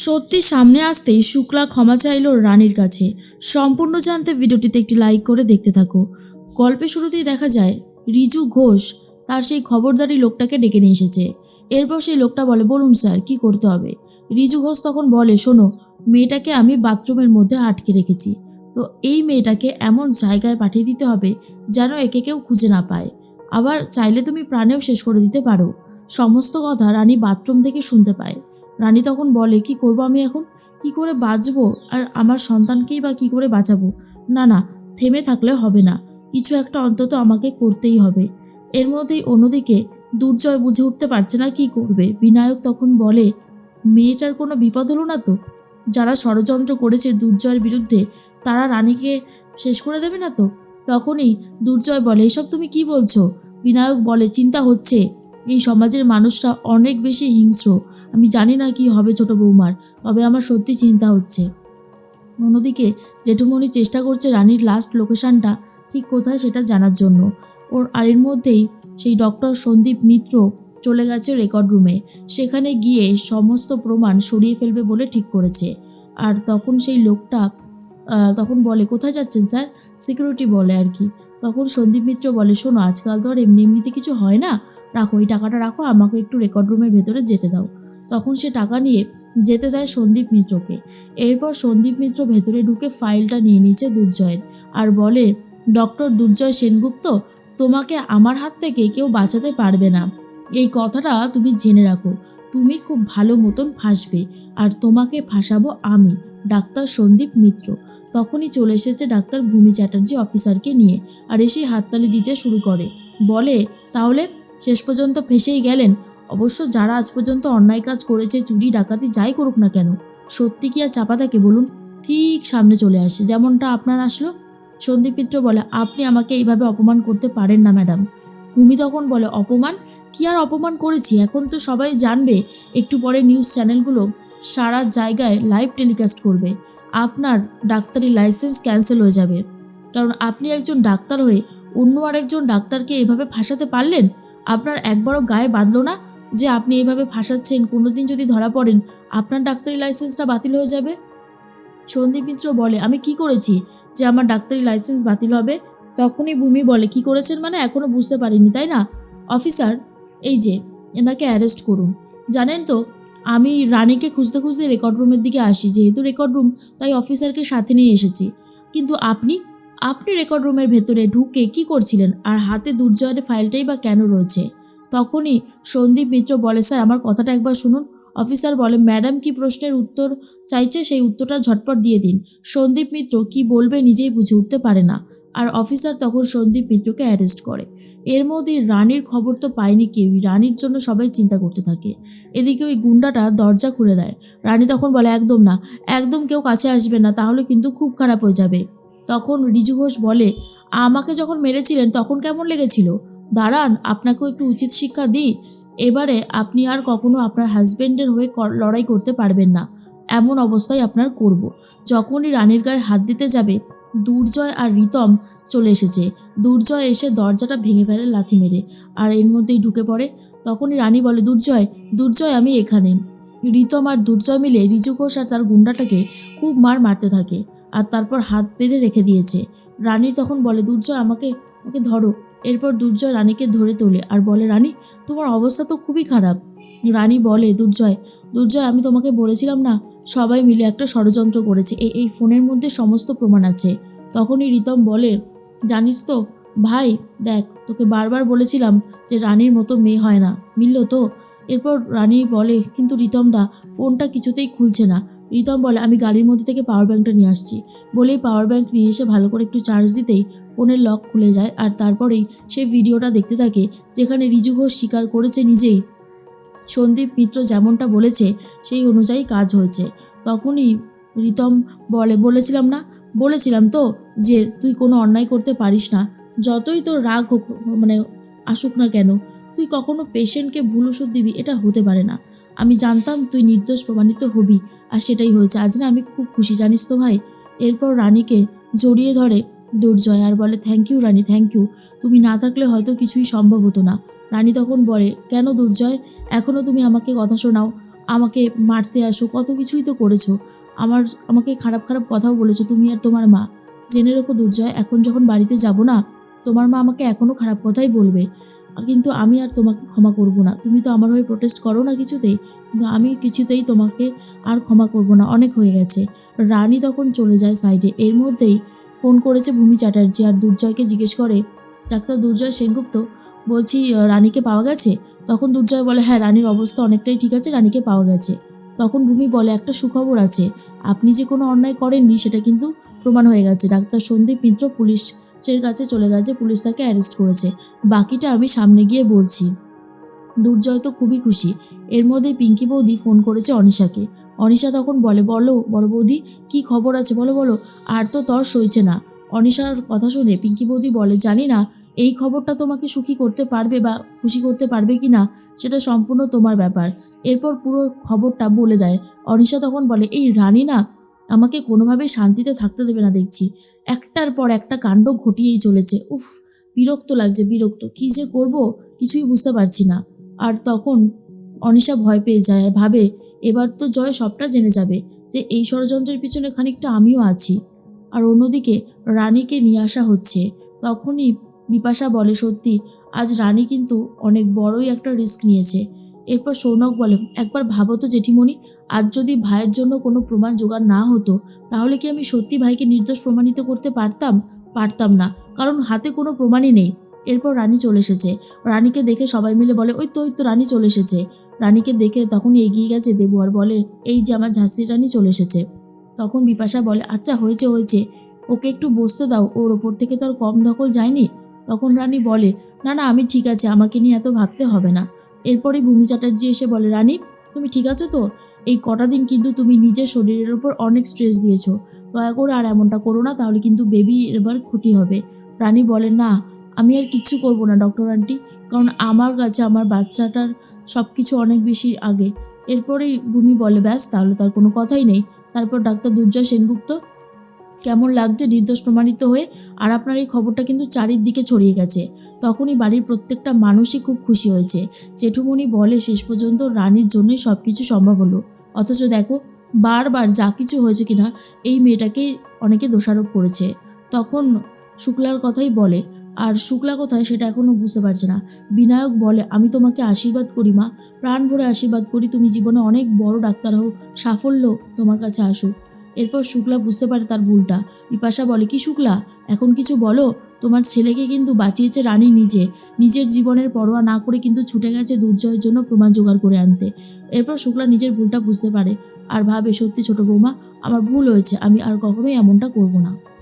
সত্যি সামনে আসতেই শুক্লা ক্ষমা চাইল রানীর কাছে। সম্পূর্ণ জানতে ভিডিওটিতে একটি লাইক করে দেখতে থাকো। গল্পের শুরুতেই দেখা যায় রিজু ঘোষ তার সেই খবরদারি লোকটাকে ডেকে নিয়ে এসেছে। এরপর সেই লোকটা বলে, বলুন স্যার কি করতে হবে। রিজু ঘোষ তখন বলে, শোনো, মেয়েটাকে আমি বাথরুমের মধ্যে আটকে রেখেছি, তো এই মেয়েটাকে এমন জায়গায় পাঠিয়ে দিতে হবে যেন একে কেউ খুঁজে না পায়। আবার চাইলে তুমি প্রাণেও শেষ করে দিতে পারো। সমস্ত কথা রানী বাথরুম থেকে শুনতে পায়। রানী তখন বলে, কি করব আমি এখন, কি করে বাঁচবো, আর আমার সন্তানকেই বা কি করে বাঁচাবো। না না, থেমে থাকলে হবে না, কিছু একটা অন্তত আমাকে করতেই হবে। এর মধ্যেই অন্যদিকে দুর্জয় বুঝে উঠতে পারছে না কি করবে। বিনায়ক তখন বলে, মেয়েটার কোনো বিপদ হলো না তো? যারা ষড়যন্ত্র করেছে দুর্জয়ের বিরুদ্ধে তারা রানীকে শেষ করে দেবে না তো? তখনই দুর্জয় বলে, এসব তুমি কি বলছো? বিনায়ক বলে, চিন্তা হচ্ছে এই সমাজের মানুষরা অনেক বেশি হিংস্র। আমি জানি না কি হবে ছোট বৌমার, তবে আমার সত্যি চিন্তা হচ্ছে। অন্যদিকে জেঠুমণি চেষ্টা করছে রানীর লাস্ট লোকেশনটা ঠিক কোথায় সেটা জানার জন্য। আর এর মধ্যেই সেই ডক্টর সন্দীপ মিত্র চলে গেছে রেকর্ড রুমে। সেখানে গিয়ে সমস্ত প্রমাণ সরিয়ে ফেলবে বলে ঠিক করেছে। আর তখন সেই লোকটা তখন বলে, কোথায় যাচ্ছেন স্যার? সিকিউরিটি বলে আর কি। তখন সন্দীপ মিত্র বলে, শোনো, আজকাল তো আর এমনি এমনিতে কিছু হয় না, রাখো, এই টাকাটা রাখো, আমাকে একটু রেকর্ড রুমের ভেতরে যেতে দাও। তখন সে টাকা নিয়ে যেতে দেয় সন্দীপ মিত্রকে। এরপর সন্দীপ মিত্র ভেতরে ঢুকে ফাইলটা নিয়ে নিয়েছে দুর্জয়ের আর বলে, ডক্টর দুর্জয় সেনগুপ্ত, তোমাকে আমার হাত থেকে কেউ বাঁচাতে পারবে না, এই কথাটা তুমি জেনে রাখো। তুমি খুব ভালো মতন ফাঁসবে, আর তোমাকে ফাঁসাবো আমি, ডাক্তার সন্দীপ মিত্র। তখনই চলে এসেছে ডাক্তার ভূমি চ্যাটার্জি অফিসারকে নিয়ে, আর এসে হাততালি দিতে শুরু করে। বলে, তাহলে শেষ পর্যন্ত ফেঁসেই গেলেন? অবশ্য যারা আজ পর্যন্ত অন্যায় কাজ করেছে, চুরি ডাকাতি যাই করুক না কেন, সত্যি কি আর চাপা থাকে বলুন? ঠিক সামনে চলে আসে, যেমনটা আপনার আসলো। সন্দীপ মিত্র বলে, আপনি আমাকে এইভাবে অপমান করতে পারেন না ম্যাডাম। ভূমি তখন বলে, অপমান? কি আর অপমান করেছি, এখন তো সবাই জানবে। একটু পরে নিউজ চ্যানেলগুলো সারা জায়গায় লাইভ টেলিকাস্ট করবে। আপনার ডাক্তারি লাইসেন্স ক্যান্সেল হয়ে যাবে, কারণ আপনি একজন ডাক্তার হয়ে অন্য আরেকজন ডাক্তারকে এভাবে ফাঁসাতে পারলেন? আপনার একবারও গায়ে বাঁধলো না যে আপনি এভাবে ফাঁসাচ্ছেন? কোনোদিন যদি ধরা পড়েন, আপনার ডাক্তারি লাইসেন্সটা বাতিল হয়ে যাবে। সন্দীপ মিত্র বলে, আমি কি করেছি যে আমার ডাক্তারি লাইসেন্স বাতিল হবে? তখনই ভূমি বলে, কি করেছেন মানে এখনো বুঝতে পারিনি তাই না? অফিসার, এই যে, এনাকে অ্যারেস্ট করুন। জানেন তো, আমি রানীকে খুঁজতে খুঁজতে রেকর্ড রুমের দিকে আসি, যেহেতু রেকর্ড রুম তাই অফিসারকে সাথে নিয়ে এসেছি। কিন্তু আপনি আপনি রেকর্ড রুমের ভেতরে ঢুকে কি করছিলেন, আর হাতে দুর্জয়ের ফাইলটাই বা কেন রয়েছে? তখনই সন্দীপ মিত্র বলে, স্যার আমার কথাটা একবার শুনুন। অফিসার বলে, ম্যাডাম কি প্রশ্নের উত্তর চাইছে সেই উত্তরটা ঝটপট দিয়ে দিন। সন্দীপ মিত্র কি বলবে নিজেই বুঝে উঠতে পারে না, আর অফিসার তখন সন্দীপ মিত্রকে অ্যারেস্ট করে। এর মধ্যে রানীর খবর তো পায়নি কেউই, রানীর জন্য সবাই চিন্তা করতে থাকে। এদিকে ওই গুন্ডাটা দরজা খুলে দেয়। রানী তখন বলে, একদম না, একদম কেউ কাছে আসবে না, তাহলে কিন্তু খুব খারাপ হয়ে যাবে। তখন রিজু ঘোষ বলে, আমাকে যখন মেরেছিলেন তখন কেমন লেগেছিল? দাঁড়ান, আপনাকেও একটু উচিত শিক্ষা দিই। এবারে আপনি আর কখনো আপনার হাজবেন্ডের হয়ে লড়াই করতে পারবেন না, এমন অবস্থায় আপনার করব। যখনই রানীর গায়ে হাত দিতে যাবে, দুর্জয় আর রিতম চলে এসেছে। দুর্জয় এসে দরজাটা ভেঙে ফেলে লাথি মেরে, আর এর মধ্যেই ঢুকে পড়ে। তখনই রানী বলে, দুর্জয়, দুর্জয় আমি এখানে। রিতম আর দুর্জয় মিলে রিজু ঘোষ আর তার গুন্ডাটাকে খুব মারতে থাকে, আর তারপর হাত বেঁধে রেখে দিয়েছে। রানী তখন বলে, দুর্জয় আমাকে আমাকে ধরো। এরপর দুর্জয় রানীকে ধরে তোলে আর বলে, রানী তোমার অবস্থা তো খুবই খারাপ। রানী বলে, দুর্জয়, দুর্জয় আমি তোমাকে বলেছিলাম না, সবাই মিলে একটা ষড়যন্ত্র করেছে, এই ফোনের মধ্যে সমস্ত প্রমাণ আছে। তখনই রিতম বলে, জানিস তো ভাই, দেখ, তোকে বারবার বলেছিলাম যে রানীর মতো মেয়ে হয় না, মিলল তো? এরপর রানী বলে, কিন্তু রিতমদা ফোনটা কিছুতেই খুলছে না। রিতম বলে, আমি গাড়ির মধ্যে থেকে পাওয়ার ব্যাঙ্কটা নিয়ে আসছি। বলেই পাওয়ার ব্যাঙ্ক নিয়ে এসে ভালো করে একটু চার্জ দিতেই ফোনের লক খুলে যায়, আর তারপরেই সে ভিডিওটা দেখতে থাকে যেখানে রিজু ঘোষ স্বীকার করেছে নিজেই সন্দীপ মিত্র যেমনটা বলেছে সেই অনুযায়ী কাজ হয়েছে। তখনই রিতম বলে, বলেছিলাম তো যে তুই কোনো অন্যায় করতে পারিস না, যতই তোর রাগ হোক, মানে আসুক না কেন, তুই কখনো পেশেন্টকে ভুল ওষুধ দিবি, এটা হতে পারে না। আমি জানতাম তুই নির্দোষ প্রমাণিত হবি, আর সেটাই হয়েছে। আজ না আমি খুব খুশি, জানিস তো ভাই। এরপর রানীকে জড়িয়ে ধরে দুর্জয় আর বলে, thank you Rani, thank you, তুমি না থাকলে হয়তো কিছুই সম্ভব হতো না। রানী তখন বলে, কেন দুর্জয়, এখনও তুমি আমাকে কথা শোনাও? আমাকে মারতে আসো, কত কিছুই তো করেছো। আমাকে খারাপ খারাপ কথাও বলেছো তুমি আর তোমার মা। জেনে রেখো দুর্জয়, এখন যখন বাড়িতে যাব না, তোমার মা আমাকে এখনও খারাপ কথাই বলবে। কিন্তু আমি আর তোমাকে ক্ষমা করব না। তুমি তো আমার হয়ে প্রোটেস্ট করো না কিছুতেই, কিন্তু আমি কিছুতেই তোমাকে আর ক্ষমা করব না, অনেক হয়ে গেছে। রানী তখন চলে যায় সাইডে। এর মধ্যেই ফোন করেছে ভূমি চ্যাটার্জি আর দুর্জয়কে জিজ্ঞেস করে, ডাক্তার দুর্জয় সেনগুপ্ত, বলছি রানীকে পাওয়া গেছে? তখন দুর্জয় বলে, হ্যাঁ রানীর অবস্থা অনেকটাই ঠিক আছে, রানীকে পাওয়া গেছে। তখন ভূমি বলে, একটা সুখবর আছে, আপনি যে কোনো অন্যায় করেননি সেটা কিন্তু প্রমাণ হয়ে গেছে। ডাক্তার সন্দীপ মিত্র পুলিশের কাছে চলে গেছে, পুলিশ তাকে অ্যারেস্ট করেছে, বাকিটা আমি সামনে গিয়ে বলছি। দুর্জয় তো খুবই খুশি। এর মধ্যেই পিঙ্কি বৌদি ফোন করেছে অনিশাকে। অনিশা তখন বলে, বলো বড় বৌদি, কি খবর আছে বলো বলো, আর তো তর সইছে না। অনিশার কথা শুনে পিঙ্কি বৌদি বলে, জানি না এই খবরটা তোমাকে সুখী করতে পারবে বা খুশি করতে পারবে কি না, সেটা সম্পূর্ণ তোমার ব্যাপার। এরপর পুরো খবরটা বলে দেয়। অনিশা তখন বলে, এই রানী না আমাকে কোনোভাবেই শান্তিতে থাকতে দেবে না দেখছি, একটার পর একটা কাণ্ড ঘটিয়েই চলেছে। উফ, বিরক্ত লাগছে, বিরক্ত, কি যে করব কিছুই বুঝতে পারছি না। আর তখন অনিশা ভয় পেয়ে যায় আর ভাবে, এবার তো জয় সবটা জেনে যাবে যে এই ষড়যন্ত্রের পিছনে খানিকটা আমিও আছি। আর অন্যদিকে রানীকে নিয়ে আসা হচ্ছে। তখনই বিপাশা বলে, সত্যি আজ রানী কিন্তু অনেক বড়ই একটা রিস্ক নিয়েছে। এরপর সৌনক বলে, একবার ভাবো তো জেঠিমণি, আজ যদি ভাইয়ের জন্য কোনো প্রমাণ জোগাড় না হতো, তাহলে কি আমি সত্যি ভাইকে নির্দোষ প্রমাণিত করতে পারতাম? পারতাম না, কারণ হাতে কোনো প্রমাণই নেই। এরপর রানী চলে এসেছে। রানীকে দেখে সবাই মিলে বলে, ওই তো রানী চলে এসেছে। রানীকে দেখে তখনই এগিয়ে গেছে দেবু আর বলে, এই যে আমার ঝাঁসির রানী চলে এসেছে। তখন বিপাশা বলে, আচ্ছা হয়েছে হয়েছে, ওকে একটু বসতে দাও, ওর ওপর থেকে তো আর কম দখল যায়নি। তখন রানী বলে, না না আমি ঠিক আছে, আমাকে নিয়ে এত ভাবতে হবে না। এরপরে ভূমি চ্যাটার্জি এসে বলে, রানী তুমি ঠিক আছো তো? এই কটা দিন কিন্তু তুমি নিজের শরীরের ওপর অনেক স্ট্রেস দিয়েছো, দয়া করে আর এমনটা করো না, তাহলে কিন্তু বেবি এবার ক্ষতি হবে। রানী বলে, না আমি আর কিচ্ছু করব না ডক্টর আন্টি, কারণ আমার কাছে আমার বাচ্চাটার সব কিছু অনেক বেশি আগে। এরপরেই ভূমি বলে, ব্যাস তাহলে তার কোনো কথাই নেই। তারপর ডাক্তার দুর্জয় সেনগুপ্ত, কেমন লাগছে নির্দোষ প্রমাণিত হয়ে? আর আপনার এই খবরটা কিন্তু চারিদিকে ছড়িয়ে গেছে। তখনই বাড়ির প্রত্যেকটা মানুষই খুব খুশি হয়েছে। জেঠুমণি বলে, শেষ পর্যন্ত রানীর জন্যই সব কিছু সম্ভব হলো। অথচ দেখো, বারবার যা কিছু হয়েছে কিনা এই মেয়েটাকেই অনেকে দোষারোপ করেছে। তখন শুক্লার কথাই বলে, আর শুক্লা কোথায় সেটা এখনও বুঝতে পারছে না। বিনায়ক বলে, আমি তোমাকে আশীর্বাদ করি মা, প্রাণ ভরে আশীর্বাদ করি, তুমি জীবনে অনেক বড় ডাক্তার হও, সাফল্য তোমার কাছে আসুক। এরপর শুক্লা বুঝতে পারে তার ভুলটা। বিপাশা বলে, কি শুক্লা, এখন কিছু বলো, তোমার ছেলেকে কিন্তু বাঁচিয়েছে রানী নিজে, নিজের জীবনের পরোয়া না করে কিন্তু ছুটে গেছে দুর্জয়ের জন্য প্রমাণ জোগাড় করে আনতে। এরপর শুক্লা নিজের ভুলটা বুঝতে পারে আর ভাবে, সত্যি ছোট বৌমা, আমার ভুল হয়েছে, আমি আর কখনোই এমনটা করব না।